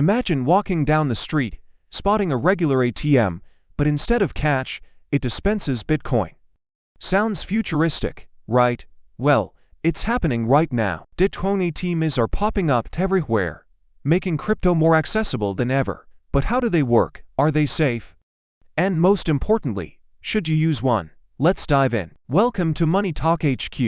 Imagine walking down the street, spotting a regular ATM, but instead of cash, it dispenses Bitcoin. Sounds futuristic, right? Well, it's happening right now. Bitcoin ATMs are popping up everywhere, making crypto more accessible than ever. But how do they work? Are they safe? And most importantly, should you use one? Let's dive in. Welcome to Money Talk HQ,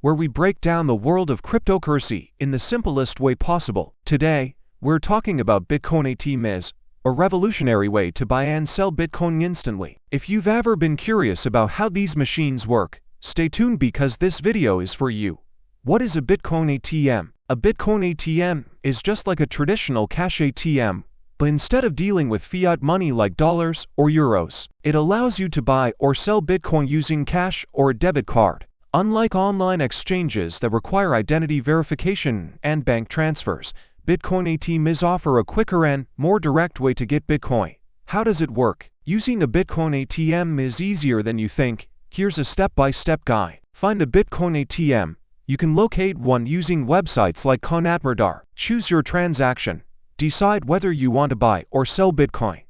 where we break down the world of cryptocurrency in the simplest way possible. Today, we're talking about Bitcoin ATMs, a revolutionary way to buy and sell Bitcoin instantly. If you've ever been curious about how these machines work, stay tuned because this video is for you. What is a Bitcoin ATM? A Bitcoin ATM is just like a traditional cash ATM, but instead of dealing with fiat money like dollars or euros, it allows you to buy or sell Bitcoin using cash or a debit card. Unlike online exchanges that require identity verification and bank transfers, Bitcoin ATMs offer a quicker and more direct way to get Bitcoin. How does it work? Using a Bitcoin ATM is easier than you think. Here's a step-by-step guide. Find a Bitcoin ATM. You can locate one using websites like CoinATMRadar. Choose your transaction. Decide whether you want to buy or sell Bitcoin.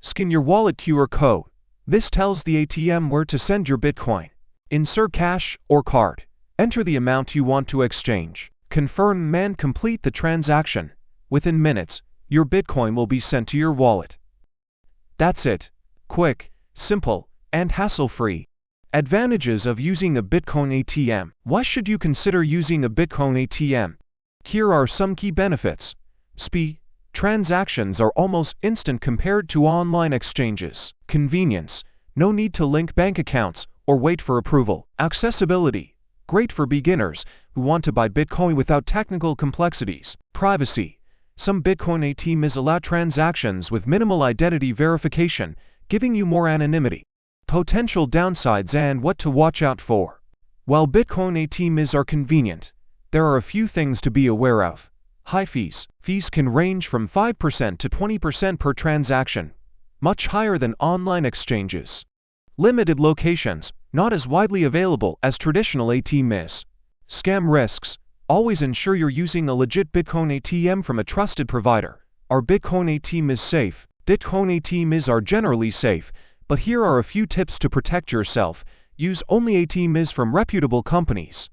Scan your wallet QR code. This tells the ATM where to send your Bitcoin. Insert cash or card. Enter the amount you want to exchange. Confirm and complete the transaction. Within minutes, your Bitcoin will be sent to your wallet. That's it. Quick, simple, and hassle-free. Advantages of using a Bitcoin ATM. Why should you consider using a Bitcoin ATM? Here are some key benefits. Speed. Transactions are almost instant compared to online exchanges. Convenience. No need to link bank accounts or wait for approval. Accessibility. Great for beginners who want to buy Bitcoin without technical complexities. Privacy. Some Bitcoin ATMs allow transactions with minimal identity verification, giving you more anonymity. Potential downsides and what to watch out for. While Bitcoin ATMs are convenient, there are a few things to be aware of. High fees. Fees can range from 5% to 20% per transaction, much higher than online exchanges. Limited locations, not as widely available as traditional ATMs. Scam risks. Always ensure you're using a legit Bitcoin ATM from a trusted provider. Are Bitcoin ATMs safe? Bitcoin ATMs are generally safe, but here are a few tips to protect yourself. Use only ATMs from reputable companies.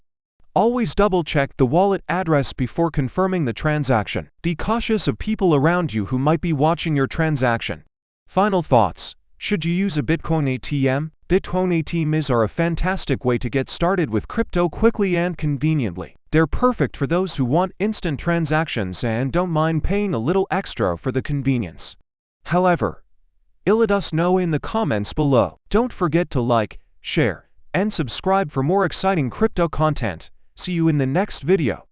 Always double-check the wallet address before confirming the transaction. Be cautious of people around you who might be watching your transaction. Final thoughts. Should you use a Bitcoin ATM? Bitcoin ATMs are a fantastic way to get started with crypto quickly and conveniently. They're perfect for those who want instant transactions and don't mind paying a little extra for the convenience. However, let us know in the comments below. Don't forget to like, share, and subscribe for more exciting crypto content. See you in the next video.